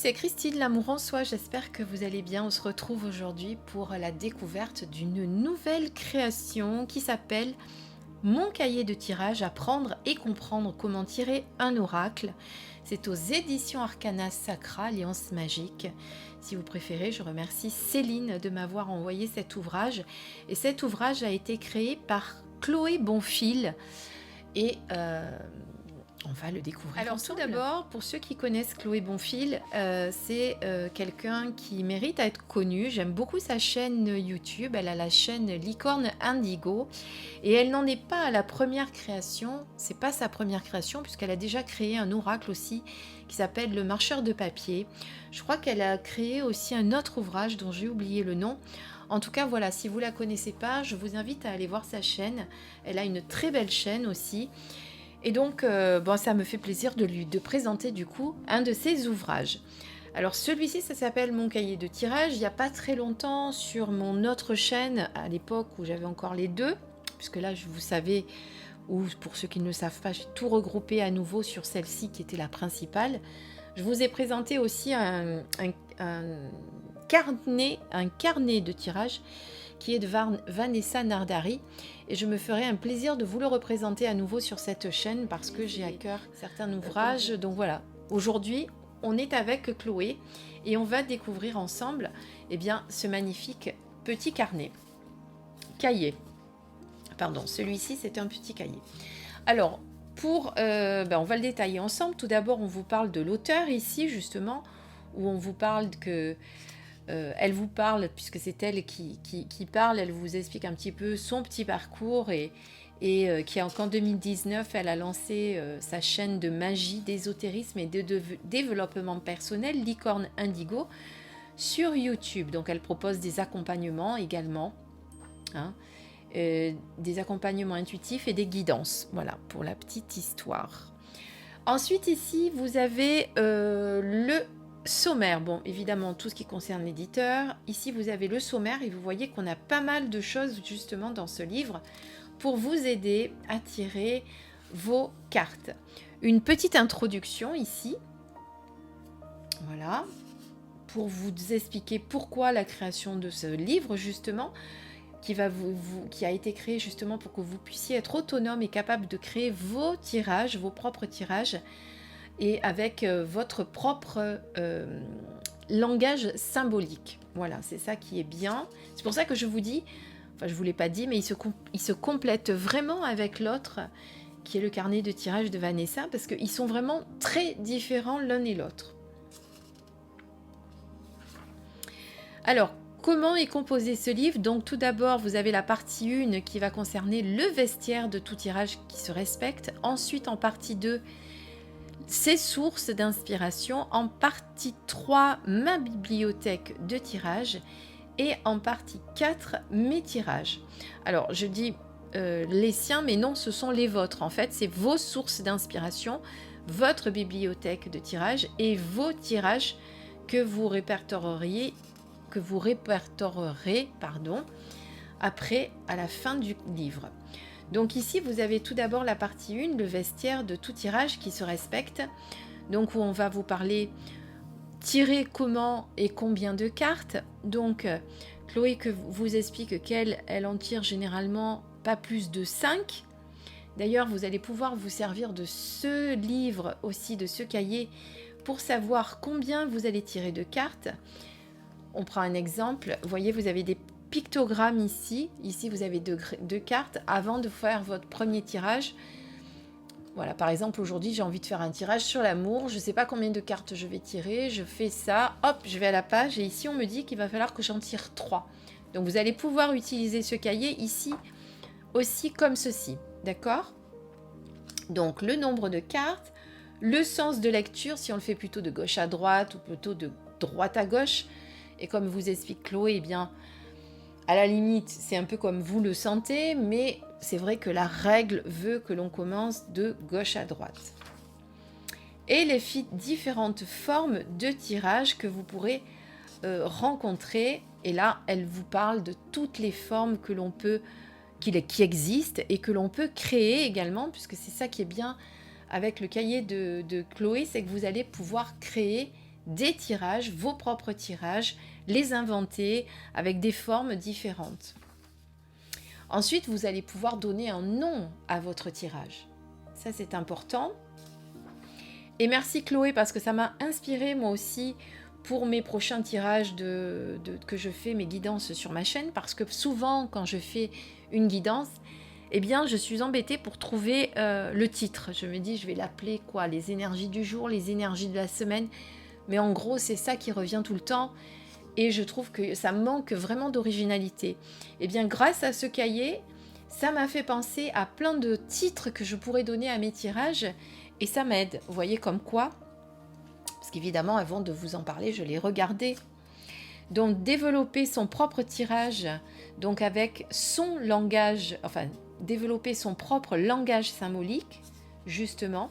c'est Christine, l'amour en soi, j'espère que vous allez bien. On se retrouve aujourd'hui pour la découverte d'une nouvelle création qui s'appelle Mon cahier de tirage, apprendre et comprendre comment tirer un oracle. C'est aux éditions Arcana Sacra, Alliance Magique. Si vous préférez, je remercie Céline de m'avoir envoyé cet ouvrage. Et cet ouvrage a été créé par Chloé Bonfil et on va le découvrir. Alors ensemble. Tout d'abord, pour ceux qui connaissent Chloé Bonfil, c'est quelqu'un qui mérite à être connu. J'aime beaucoup sa chaîne YouTube. Elle a la chaîne Licorne Indigo et elle n'en est pas à la première création. C'est pas sa première création puisqu'elle a déjà créé un oracle aussi qui s'appelle Le Marcheur de papier. Je crois qu'elle a créé aussi un autre ouvrage dont j'ai oublié le nom. En tout cas, voilà, si vous ne la connaissez pas, je vous invite à aller voir sa chaîne. Elle a une très belle chaîne aussi. Et donc, ça me fait plaisir de présenter du coup un de ses ouvrages. Alors celui-ci, ça s'appelle Mon cahier de tirage. Il n'y a pas très longtemps, sur mon autre chaîne, à l'époque où j'avais encore les deux, puisque là, vous savez, ou pour ceux qui ne le savent pas, j'ai tout regroupé à nouveau sur celle-ci qui était la principale. Je vous ai présenté aussi un carnet de tirage qui est de Vanessa Nardari, et je me ferai un plaisir de vous le représenter à nouveau sur cette chaîne parce que j'ai à cœur certains ouvrages. Donc voilà, aujourd'hui on est avec Chloé et on va découvrir ensemble ce magnifique petit cahier. Pardon, celui-ci c'est un petit cahier. Alors on va le détailler ensemble. Tout d'abord on vous parle de l'auteur ici justement, où on vous parle que elle vous parle, puisque c'est elle qui parle, elle vous explique un petit peu son petit parcours et qu'en 2019, elle a lancé sa chaîne de magie, d'ésotérisme et de développement personnel, Licorne Indigo, sur YouTube. Donc elle propose des accompagnements également, des accompagnements intuitifs et des guidances. Voilà, pour la petite histoire. Ensuite, ici, vous avez le sommaire. Bon, évidemment, tout ce qui concerne l'éditeur. Ici, vous avez le sommaire et vous voyez qu'on a pas mal de choses justement dans ce livre pour vous aider à tirer vos cartes. Une petite introduction ici. Voilà. Pour vous expliquer pourquoi la création de ce livre justement, qui a été créé justement pour que vous puissiez être autonome et capable de créer vos tirages, vos propres tirages, et avec votre propre langage symbolique. Voilà, c'est ça qui est bien. C'est pour ça que je vous dis, enfin je ne vous l'ai pas dit, mais il se complète vraiment avec l'autre, qui est le carnet de tirage de Vanessa, parce qu'ils sont vraiment très différents l'un et l'autre. Alors, comment est composé ce livre? Donc tout d'abord, vous avez la partie 1 qui va concerner le vestiaire de tout tirage qui se respecte. Ensuite, en partie 2, ses sources d'inspiration, en partie 3, ma bibliothèque de tirage, et en partie 4, mes tirages. Alors, je dis les siens, mais non, ce sont les vôtres. En fait, c'est vos sources d'inspiration, votre bibliothèque de tirage et vos tirages que vous répertorierez, après, à la fin du livre. Donc ici, vous avez tout d'abord la partie 1, le vestiaire de tout tirage qui se respecte. Donc où on va vous parler tirer comment et combien de cartes. Donc Chloé vous explique qu'elle en tire généralement pas plus de 5. D'ailleurs, vous allez pouvoir vous servir de ce livre aussi, de ce cahier, pour savoir combien vous allez tirer de cartes. On prend un exemple. Vous voyez, vous avez des pictogrammes ici. Ici, vous avez deux cartes avant de faire votre premier tirage. Voilà, par exemple, aujourd'hui, j'ai envie de faire un tirage sur l'amour. Je ne sais pas combien de cartes je vais tirer. Je fais ça. Hop, je vais à la page. Et ici, on me dit qu'il va falloir que j'en tire 3. Donc, vous allez pouvoir utiliser ce cahier ici aussi comme ceci. D'accord? Donc, le nombre de cartes, le sens de lecture, si on le fait plutôt de gauche à droite ou plutôt de droite à gauche. Et comme vous explique Chloé, eh bien, à la limite, c'est un peu comme vous le sentez, mais c'est vrai que la règle veut que l'on commence de gauche à droite. Et les différentes formes de tirage que vous pourrez rencontrer. Et là, elle vous parle de toutes les formes que l'on peut, qui existent et que l'on peut créer également, puisque c'est ça qui est bien avec le cahier de Chloé, c'est que vous allez pouvoir créer des tirages, vos propres tirages, les inventer avec des formes différentes. Ensuite, vous allez pouvoir donner un nom à votre tirage. Ça, c'est important. Et merci Chloé, parce que ça m'a inspiré moi aussi pour mes prochains tirages que je fais, mes guidances sur ma chaîne, parce que souvent, quand je fais une guidance, eh bien, je suis embêtée pour trouver le titre. Je me dis, je vais l'appeler quoi? Les énergies du jour, les énergies de la semaine. Mais en gros, c'est ça qui revient tout le temps. Et je trouve que ça manque vraiment d'originalité. Eh bien, grâce à ce cahier, ça m'a fait penser à plein de titres que je pourrais donner à mes tirages. Et ça m'aide. Vous voyez comme quoi? Parce qu'évidemment, avant de vous en parler, je l'ai regardé. Donc, développer son propre tirage, donc avec son langage, enfin, développer son propre langage symbolique, justement.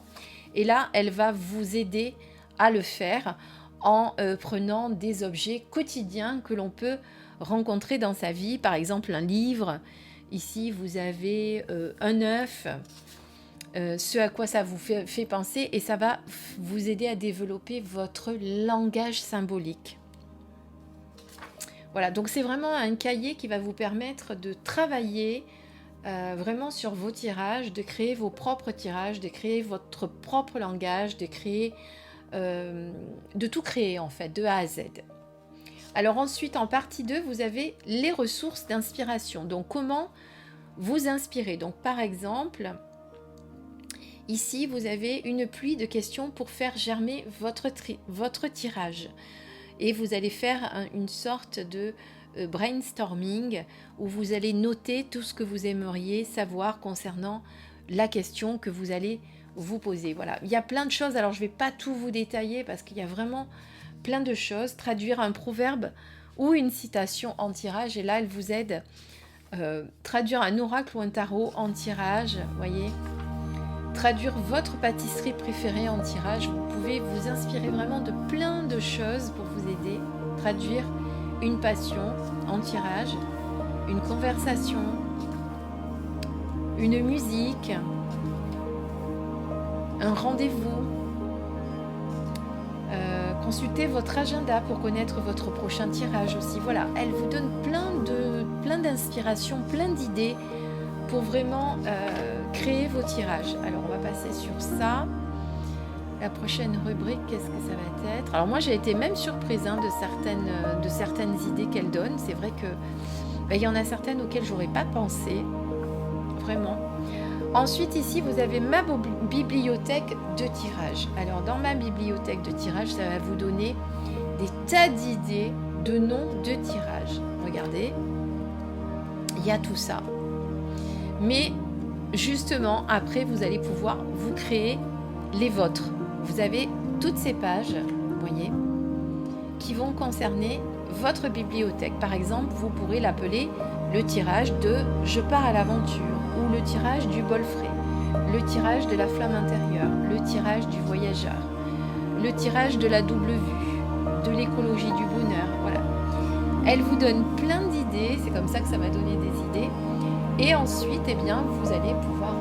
Et là, elle va vous aider à le faire en prenant des objets quotidiens que l'on peut rencontrer dans sa vie. Par exemple, un livre. Ici, vous avez un œuf. Ce à quoi ça vous fait penser, et ça va vous aider à développer votre langage symbolique. Voilà, donc c'est vraiment un cahier qui va vous permettre de travailler vraiment sur vos tirages, de créer vos propres tirages, de créer votre propre langage, de créer, de tout créer en fait, de A à Z. Alors ensuite, en partie 2, vous avez les ressources d'inspiration. Donc comment vous inspirer? Donc par exemple, ici, vous avez une pluie de questions pour faire germer votre tirage. Et vous allez faire une sorte de brainstorming où vous allez noter tout ce que vous aimeriez savoir concernant la question que vous allez vous poser. Voilà, il y a plein de choses. Alors, je ne vais pas tout vous détailler parce qu'il y a vraiment plein de choses. Traduire un proverbe ou une citation en tirage. Et là, elle vous aide. Traduire un oracle ou un tarot en tirage, voyez. Traduire votre pâtisserie préférée en tirage. Vous pouvez vous inspirer vraiment de plein de choses pour vous aider. Traduire une passion en tirage, une conversation, une musique, un rendez-vous. Consultez votre agenda pour connaître votre prochain tirage aussi. Voilà, elle vous donne plein d'inspirations, plein d'idées pour vraiment créer vos tirages. Alors, on va passer sur ça. La prochaine rubrique, qu'est-ce que ça va être? Alors, moi, j'ai été même surprise de certaines idées qu'elle donne. C'est vrai que y en a certaines auxquelles j'aurais pas pensé. Vraiment. Ensuite, ici, vous avez ma bibliothèque de tirage. Alors, dans ma bibliothèque de tirage, ça va vous donner des tas d'idées de noms de tirage. Regardez, il y a tout ça. Mais justement, après, vous allez pouvoir vous créer les vôtres. Vous avez toutes ces pages, vous voyez, qui vont concerner votre bibliothèque. Par exemple, vous pourrez l'appeler le tirage de « Je pars à l'aventure » ou le tirage du bol frais, le tirage de la flamme intérieure, le tirage du voyageur, le tirage de la double vue, de l'écologie du bonheur. Voilà. Elle vous donne plein d'idées, c'est comme ça que ça m'a donné des idées. Et ensuite, eh bien, vous allez pouvoir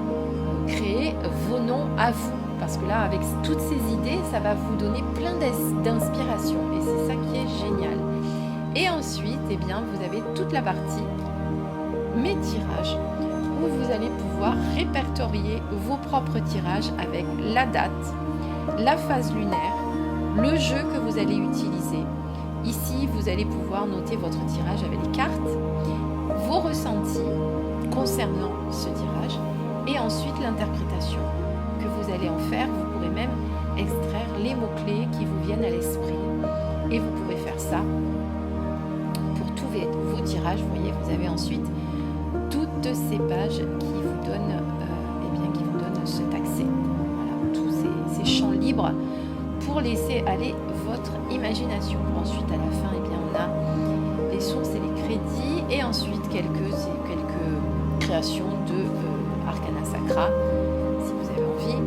créer vos noms à vous. Parce que là, avec toutes ces idées, ça va vous donner plein d'inspiration. Et c'est ça qui est génial. Et ensuite, eh bien, vous avez toute la partie mes tirages, où vous allez pouvoir répertorier vos propres tirages avec la date, la phase lunaire, le jeu que vous allez utiliser. Ici, vous allez pouvoir noter votre tirage avec les cartes, vos ressentis concernant ce tirage, et ensuite l'interprétation que vous allez en faire. Vous pourrez même extraire les mots-clés qui vous viennent à l'esprit, et vous pouvez faire ça pour tous vos tirages. Vous voyez, vous avez ensuite toutes ces pages qui vous donnent, cet accès, voilà, tous ces champs libres pour laisser aller votre imagination. Ensuite, à la fin, eh bien, on a les sources et les crédits, et ensuite quelques créations de Arcana Sacra, si vous avez envie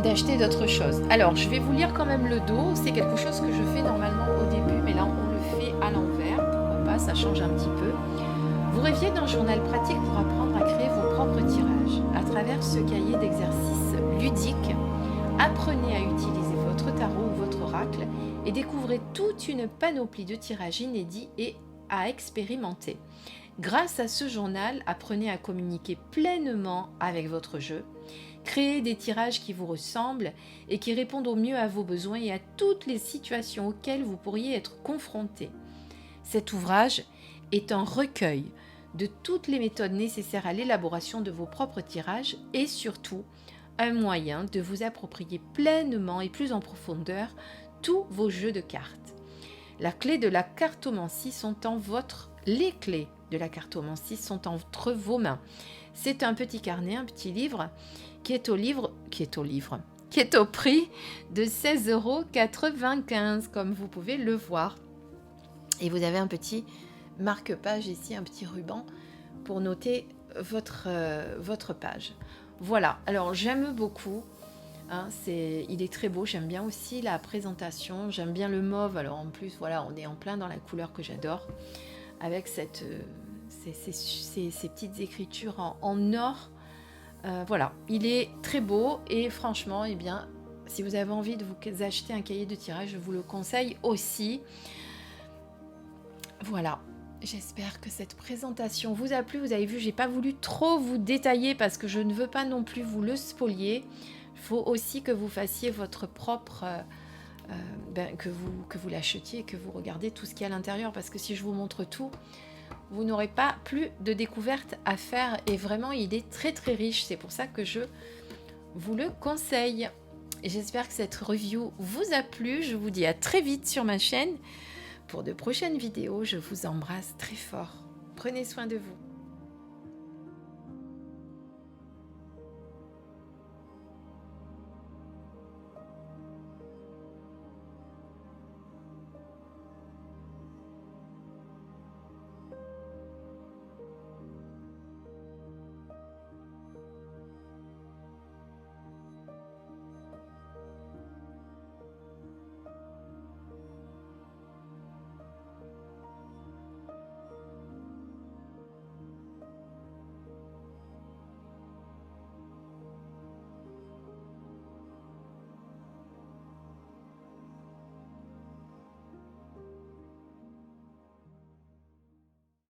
d'acheter d'autres choses. Alors, je vais vous lire quand même le dos. C'est quelque chose que je fais normalement au début, mais là, on le fait à l'envers. Pourquoi pas, ça change un petit peu. Vous rêviez d'un journal pratique pour apprendre à créer vos propres tirages. À travers ce cahier d'exercices ludiques, apprenez à utiliser votre tarot ou votre oracle et découvrez toute une panoplie de tirages inédits et à expérimenter. Grâce à ce journal, apprenez à communiquer pleinement avec votre jeu, créez des tirages qui vous ressemblent et qui répondent au mieux à vos besoins et à toutes les situations auxquelles vous pourriez être confronté. Cet ouvrage est un recueil de toutes les méthodes nécessaires à l'élaboration de vos propres tirages et surtout un moyen de vous approprier pleinement et plus en profondeur tous vos jeux de cartes. Les clés de la cartomancie sont entre vos mains. C'est un petit carnet, un petit livre qui est au prix de 16,95 € comme vous pouvez le voir. Et vous avez un petit marque-page ici, un petit ruban pour noter votre page. Voilà, alors j'aime beaucoup, hein, il est très beau, j'aime bien aussi la présentation, j'aime bien le mauve, alors en plus voilà, on est en plein dans la couleur que j'adore, avec ces petites écritures en or. Voilà, il est très beau et franchement, eh bien, si vous avez envie de vous acheter un cahier de tirage, je vous le conseille aussi. Voilà, j'espère que cette présentation vous a plu. Vous avez vu, j'ai pas voulu trop vous détailler parce que je ne veux pas non plus vous le spolier. Il faut aussi que vous fassiez votre propre... que vous l'achetiez et que vous regardez tout ce qu'il y a à l'intérieur, parce que si je vous montre tout, vous n'aurez pas plus de découvertes à faire et vraiment il est très très riche, c'est pour ça que je vous le conseille. J'espère que cette review vous a plu, je vous dis à très vite sur ma chaîne pour de prochaines vidéos, je vous embrasse très fort, prenez soin de vous.